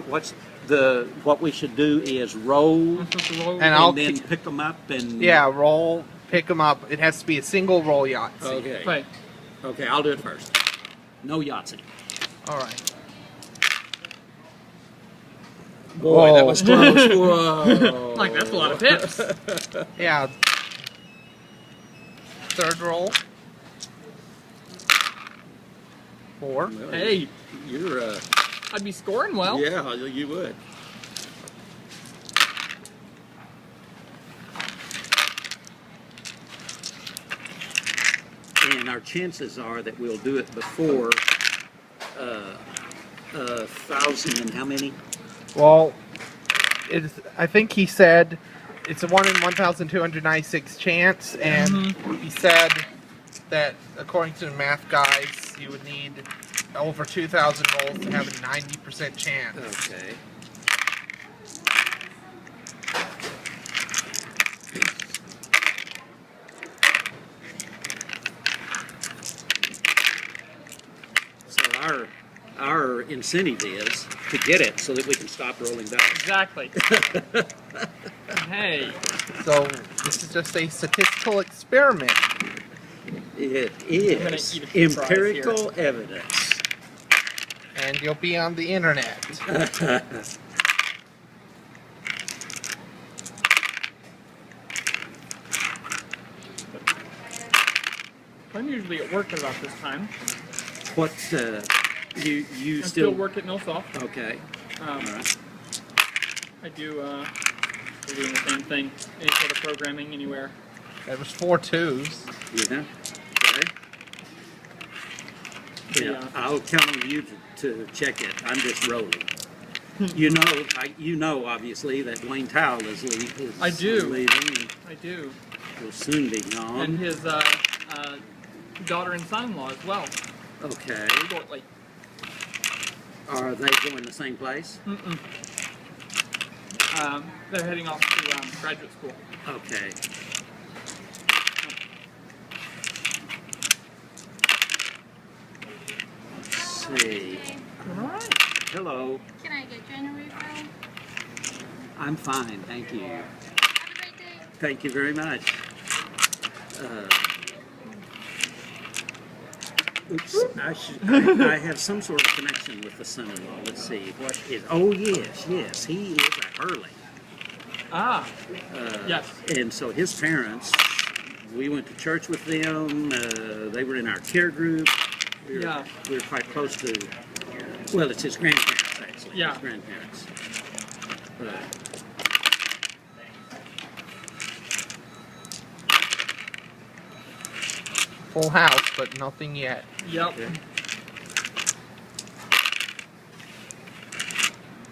What's what we should do is roll, and then pick them up and roll, pick them up. It has to be a single roll Yahtzee. Okay. Right. Okay, I'll do it first. No Yahtzee. All right. Boy, that was close. Whoa. Like, that's a lot of pips. Yeah. Third roll. 4. Well, Hey, you're I'd be scoring well. yeah, you would. And our chances are that we'll do it before 1,000 and how many? Well, I think he said it's a 1 in 1,296 chance, and he said that according to the math guys, you would need over 2,000 rolls to have a 90% chance. Okay. So our incentive is to get it so that we can stop rolling dice. Exactly. Hey. So this is just a statistical experiment. It I'm gonna is eat a few fries empirical evidence. And you'll be on the internet. I'm usually at work about this time. What you I still work at Millsoft. Okay. All right. I do we're doing the same thing. Any sort of programming anywhere. That was 4 2s. Yeah. Okay. Yeah, I'll count on you to check it. I'm just rolling. You know, obviously that Wayne Towle is leaving. I do. Leaving. I do. Will soon be gone. And his daughter and son-in-law as well. Okay. They go like. Are they going the same place? Mm-mm. They're heading off to graduate school. Okay. Let's see. All right. Hello. Can I get you a refill? I'm fine, thank you. Have a great day. Thank you very much. Oops, I have some sort of connection with the son-in-law. Let's see, what is, oh yes, he is a Hurley. Ah, yes. And so his parents, we went to church with them, they were in our care group. We were quite close to, well, it's his grandparents actually, Yeah. his grandparents. Full house, but nothing yet. Yep. Okay.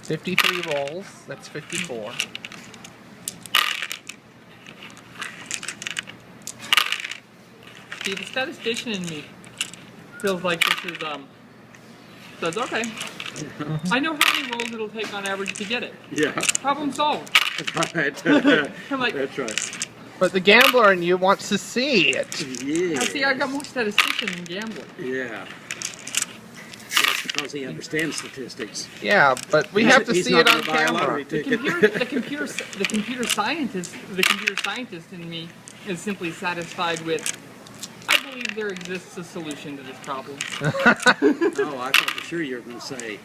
53 rolls. That's 54. See, the statistician in me feels like this is says, okay, I know how many rolls it'll take on average to get it. Yeah. Problem solved. Right. I'm like, That's right. But the gambler in you wants to see it. Yeah. I see, I got more statistician than gambler. Yeah. That's because he understands statistics. Yeah, but we have to He's see not it on gonna buy a lottery camera. The computer scientist in me is simply satisfied with, I believe there exists a solution to this problem. Oh, I thought for sure you were going to say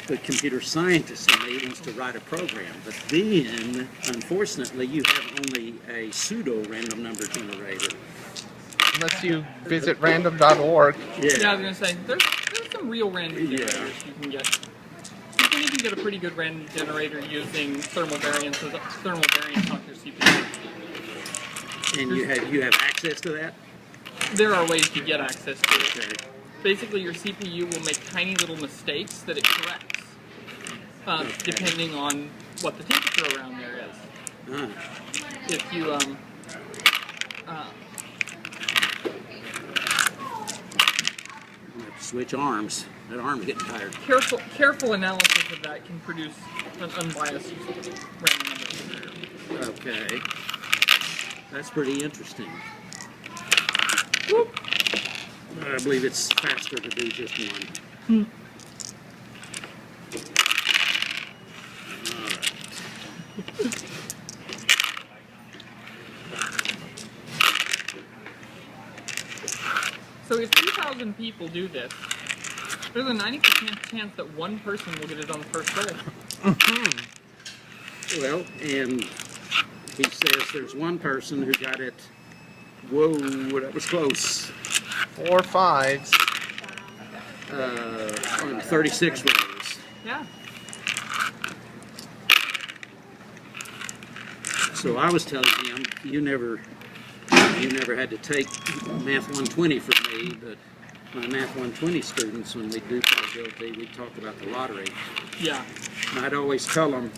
the computer scientist in me wants to write a program. But then, unfortunately, you have only a pseudo-random number generator. Unless you visit random.org. Yeah, I was going to say, there's some real random generators you can get. You can even get a pretty good random generator using thermal variance off your CPU. And you have access to that? There are ways to get access to it. Okay. Basically, your CPU will make tiny little mistakes that it corrects, depending on what the temperature around there is. If you I'm gonna have to switch arms. That arm's getting tired. careful analysis of that can produce an unbiased random number generator. Okay. That's pretty interesting. Whoop. I believe it's faster to do just one. 1,000 people do this, there's a 90% chance that one person will get it on the first roll. Well, and he says there's one person who got it. Whoa, that was close. 4 5s. On 36 rolls. Yeah. So I was telling him, you never had to take Math 120 from me, but my Math 120 students, when we do probability, we talk about the lottery. Yeah. And I'd always tell them,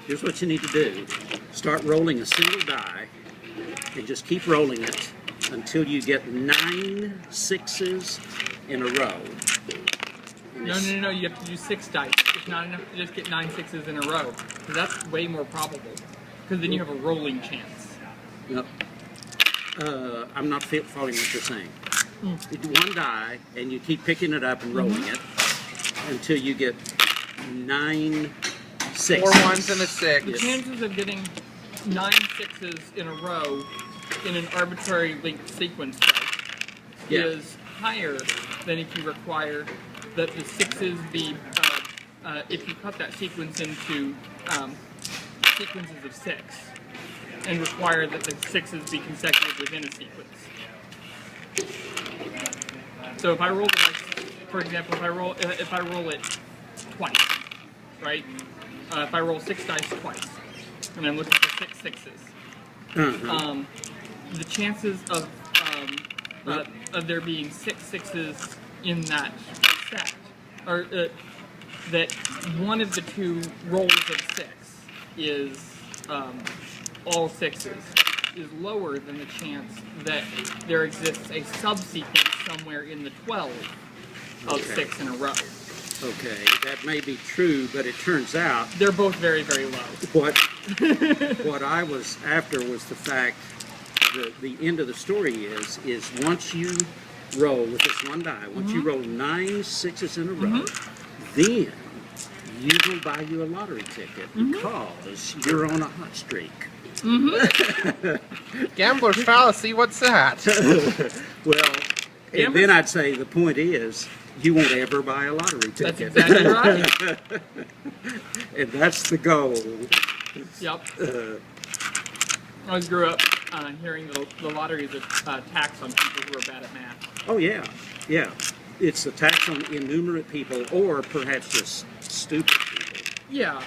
here's what you need to do. Start rolling a single die and just keep rolling it until you get 9 6s in a row. And No, you have to do 6 dice. It's not enough to just get 9 6s in a row. Because that's way more probable. Because then you have a rolling chance. Yep. I'm not following what you're saying. You do one die, and you keep picking it up and rolling it until you get 9 6s. 4 1s and a 6. The chances of getting 9 6s in a row in an arbitrary linked sequence is higher than if you require that the 6s be, if you cut that sequence into sequences of 6 and require that the 6s be consecutive within a sequence. So if I roll the dice, for example, if I roll it twice, right? If I roll 6 dice twice, and I'm looking for 6 6s, the chances of there being 6 6s in that set, or that one of the 2 rolls of 6 is all 6s, is lower than the chance that there exists a subsequence somewhere in the 12 of 6 in a row. Okay, that may be true, but it turns out They're both very, very low. what I was after was the fact that the end of the story is once you roll with this one die, once you roll 9 6s in a row, then you will buy you a lottery ticket because you're on a hot streak. Gambler's fallacy, what's that? Well, and then I'd say the point is you won't ever buy a lottery ticket. That's exactly right. And that's the goal. Yep. I grew up hearing the lottery is a tax on people who are bad at math. Oh yeah, yeah. It's a tax on innumerate people, or perhaps just stupid people. Yeah.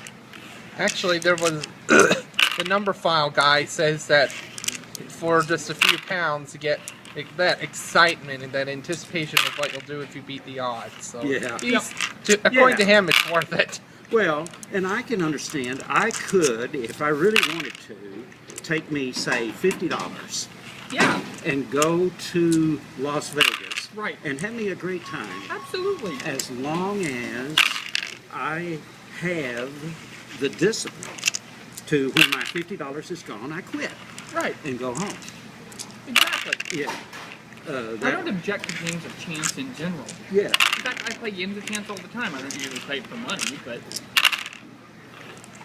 Actually, there was the Numberphile guy says that for just a few pounds, you get that excitement and that anticipation of what you'll do if you beat the odds. So Yeah. according to him, it's worth it. Well, and I can understand. I could, if I really wanted to, take me, say, $50 Yeah. and go to Las Vegas Right. and have me a great time, Absolutely. as long as I have the discipline to, when my $50 is gone, I quit Right. and go home. Exactly. Yeah. I don't object to games of chance in general. Yeah. In fact, I play games of chance all the time. I don't usually play it for money, but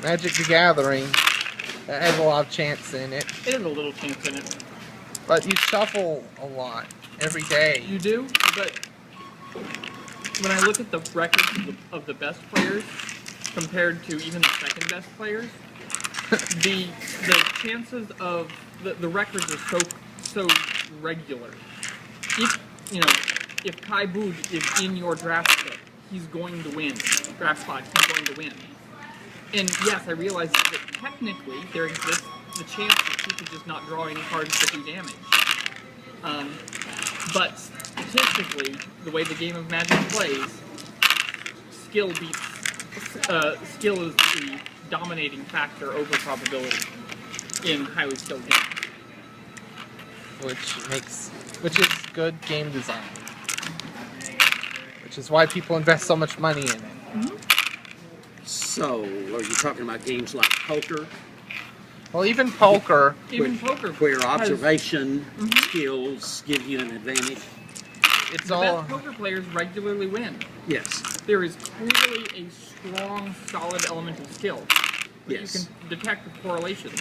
Magic the Gathering has a lot of chance in it, it has a little chance in it. but you shuffle a lot every day. You do, but when I look at the records of the best players compared to even the second best players, the chances of the records are so regular. If Kai Boog is in your draft spot, he's going to win. He's going to win. And yes, I realize that technically there exists the chance that he could just not draw any cards that do damage. But statistically, the way the game of Magic plays, skill is the dominating factor over probability in highly skilled games. Which is good game design. Which is why people invest so much money in it. So, are you talking about games like poker? Well, even poker, Even poker, Where has- observation skills give you an advantage? it's the all best poker players regularly win. Yes. There is clearly a strong, solid element of skill. But Yes. You can detect the correlations.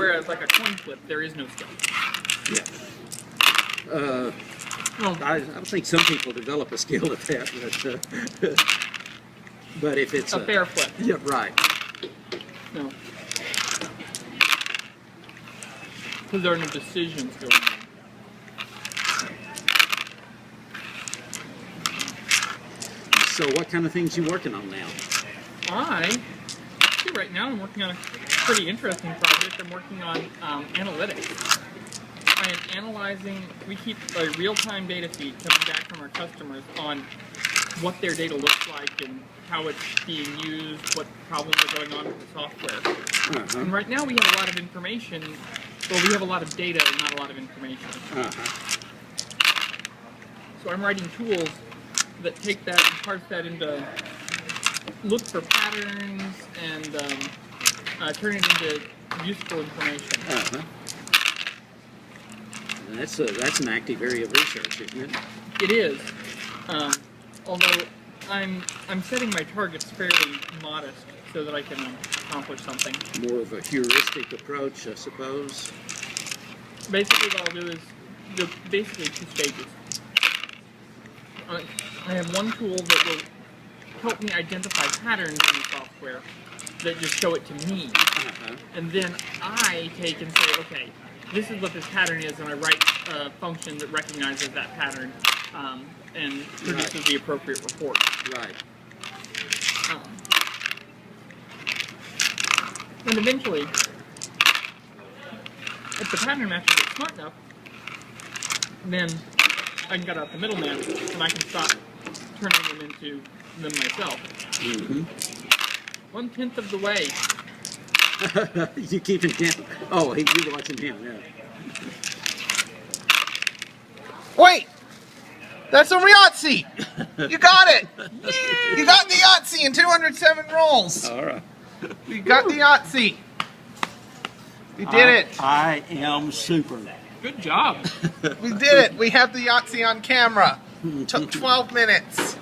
Whereas like a coin flip, there is no skill. Yeah. Well, I think some people develop a skill at that, but if it's a fair flip. Yeah, right. No. Because there are no decisions going on. So what kind of things you working on now? Right now I'm working on a pretty interesting project. I'm working on analytics. I am analyzing, we keep a real-time data feed coming back from our customers on what their data looks like and how it's being used, what problems are going on with the software. And right now we have a lot of information, well, we have a lot of data and not a lot of information. So I'm writing tools that take that and parse that into, look for patterns and turn it into useful information. And that's an active area of research, isn't it? It is, although I'm setting my targets fairly modest so that I can accomplish something. More of a heuristic approach, I suppose. Basically, what I'll do is basically 2 stages. I have one tool that will help me identify patterns in the software that just show it to me. And then I take and say, okay, this is what this pattern is, and I write a function that recognizes that pattern and produces the appropriate report. Right. And eventually, if the pattern matches is smart enough, then I can cut out the middleman and I can stop turning them into them myself. 1/10 of the way. You keeping him? Oh, you're watching him, yeah. Wait! That's a Yahtzee! You got it! You got the Yahtzee in 207 rolls! All right. We got the Yahtzee! We did it! I am super. Good job. We did it! We have the Yahtzee on camera. Took 12 minutes.